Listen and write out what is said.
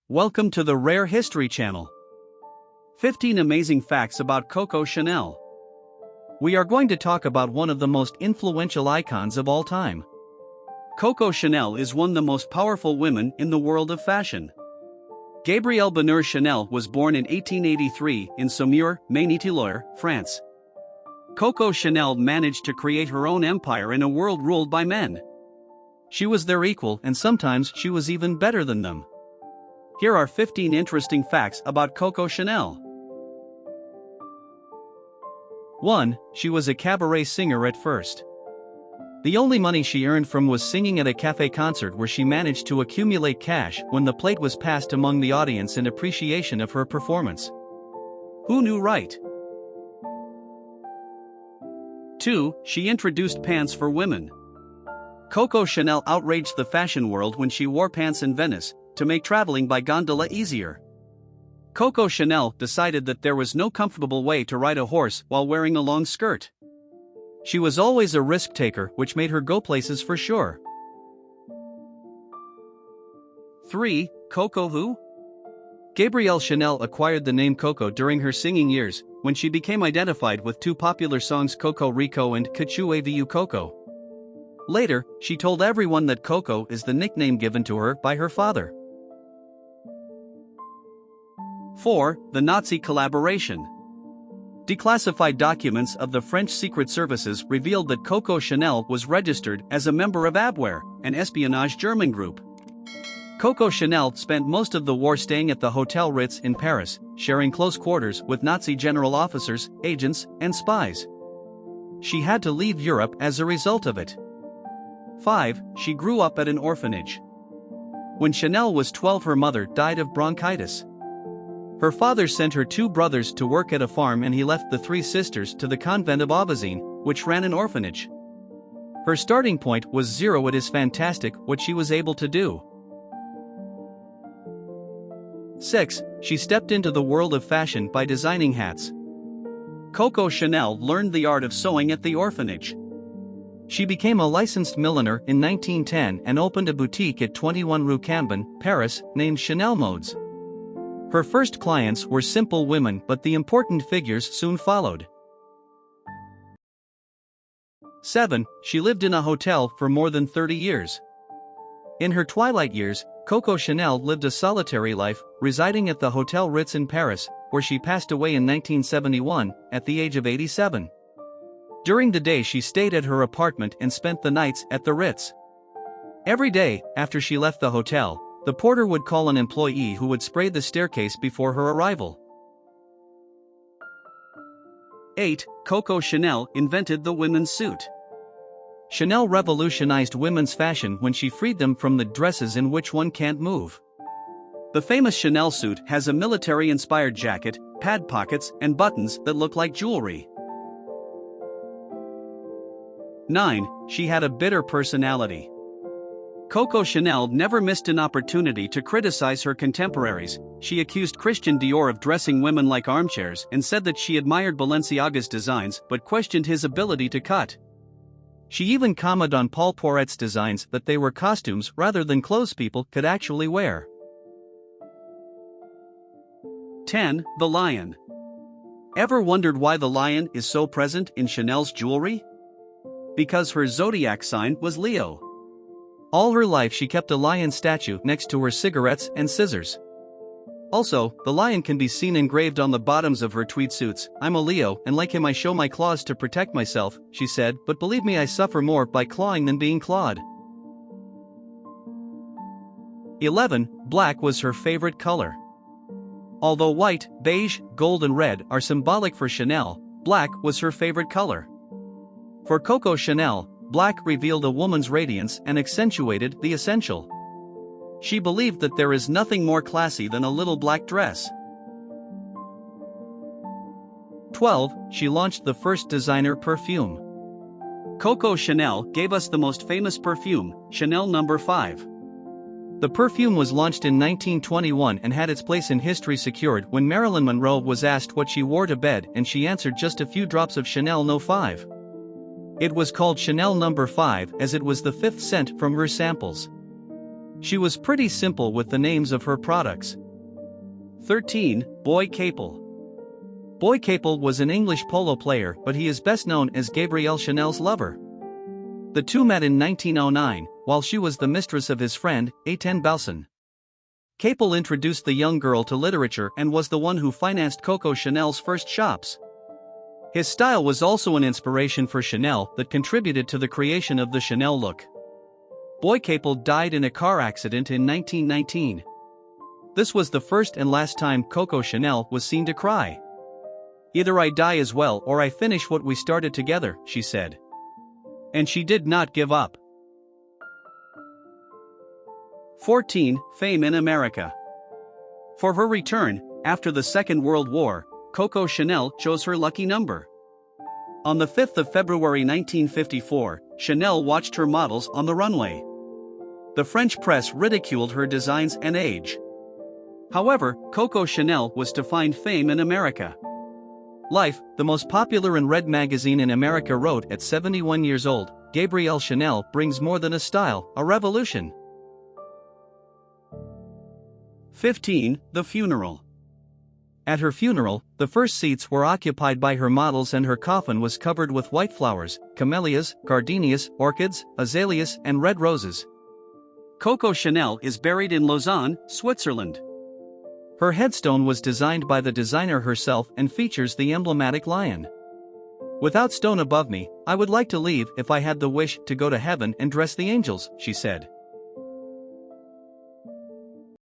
Welcome to the Rare History Channel. 15 amazing facts about Coco Chanel. We are going to talk about one of the most influential icons of all time. Coco Chanel is one of the most powerful women in the world of fashion. Gabrielle Bonheur Chanel was born in 1883 in Saumur, Maine-et-Loire, France. Coco Chanel managed to create her own empire in a world ruled by men. She was their equal, and sometimes she was even better than them. Here are 15 interesting facts about Coco Chanel. 1. She was a cabaret singer at first. The only money she earned from was singing at a cafe concert where she managed to accumulate cash when the plate was passed among the audience in appreciation of her performance. Who knew right? 2. She introduced pants for women. Coco Chanel outraged the fashion world when she wore pants in Venice to make traveling by gondola easier. Coco Chanel decided that there was no comfortable way to ride a horse while wearing a long skirt. She was always a risk taker, which made her go places for sure. 3. Coco who? Gabrielle Chanel acquired the name Coco during her singing years, when she became identified with two popular songs Coco Rico and Que tu aies vu Coco. Later, she told everyone that Coco is the nickname given to her by her father. 4. The Nazi collaboration. Declassified documents of the French Secret Services revealed that Coco Chanel was registered as a member of Abwehr, an espionage German group. Coco Chanel spent most of the war staying at the Hotel Ritz in Paris, sharing close quarters with Nazi general officers, agents, and spies. She had to leave Europe as a result of it. 5. She grew up at an orphanage. When Chanel was 12, her mother died of bronchitis. Her father sent her two brothers to work at a farm, and he left the three sisters to the convent of Aubazine, which ran an orphanage. Her starting point was zero. It is fantastic what she was able to do. 6. She stepped into the world of fashion by designing hats. Coco Chanel learned the art of sewing at the orphanage. She became a licensed milliner in 1910 and opened a boutique at 21 Rue Cambon, Paris, named Chanel Modes. Her first clients were simple women, but the important figures soon followed. 7. She lived in a hotel for more than 30 years. In her twilight years, Coco Chanel lived a solitary life, residing at the Hotel Ritz in Paris, where she passed away in 1971, at the age of 87. During the day she stayed at her apartment and spent the nights at the Ritz. Every day, after she left the hotel, the porter would call an employee who would spray the staircase before her arrival. 8. Coco Chanel invented the women's suit. Chanel revolutionized women's fashion when she freed them from the dresses in which one can't move. The famous Chanel suit has a military-inspired jacket, pad pockets, and buttons that look like jewelry. 9. She had a bitter personality. Coco Chanel never missed an opportunity to criticize her contemporaries. She accused Christian Dior of dressing women like armchairs and said that she admired Balenciaga's designs but questioned his ability to cut. She even commented on Paul Poiret's designs that they were costumes rather than clothes people could actually wear. 10. The lion. Ever wondered why the lion is so present in Chanel's jewelry? Because her zodiac sign was Leo. All her life she kept a lion statue next to her cigarettes and scissors. Also, the lion can be seen engraved on the bottoms of her tweed suits. "I'm a Leo, and like him I show my claws to protect myself," she said, "but believe me, I suffer more by clawing than being clawed." 11. Black was her favorite color. Although white, beige, gold and red are symbolic for Chanel, black was her favorite color. For Coco Chanel, black revealed a woman's radiance and accentuated the essential. She believed that there is nothing more classy than a little black dress. 12. She launched the first designer perfume. Coco Chanel gave us the most famous perfume, Chanel No. 5. The perfume was launched in 1921 and had its place in history secured when Marilyn Monroe was asked what she wore to bed, and she answered just a few drops of Chanel No. 5. It was called Chanel No. 5 as it was the fifth scent from her samples. She was pretty simple with the names of her products. 13. Boy Capel. Boy Capel was an English polo player, but he is best known as Gabrielle Chanel's lover. The two met in 1909, while she was the mistress of his friend, Etienne Balsan. Capel introduced the young girl to literature and was the one who financed Coco Chanel's first shops. His style was also an inspiration for Chanel that contributed to the creation of the Chanel look. Boy Capel died in a car accident in 1919. This was the first and last time Coco Chanel was seen to cry. "Either I die as well or I finish what we started together," she said. And she did not give up. 14. Fame in America. For her return, after the Second World War, Coco Chanel chose her lucky number. On the 5th of February 1954, Chanel watched her models on the runway. The French press ridiculed her designs and age. However, Coco Chanel was to find fame in America. Life, the most popular and read magazine in America, wrote at 71 years old, Gabrielle Chanel brings more than a style, a revolution. 15. The funeral. At her funeral, the first seats were occupied by her models and her coffin was covered with white flowers, camellias, gardenias, orchids, azaleas, and red roses. Coco Chanel is buried in Lausanne, Switzerland. Her headstone was designed by the designer herself and features the emblematic lion. "Without stone above me, I would like to leave if I had the wish to go to heaven and dress the angels," she said.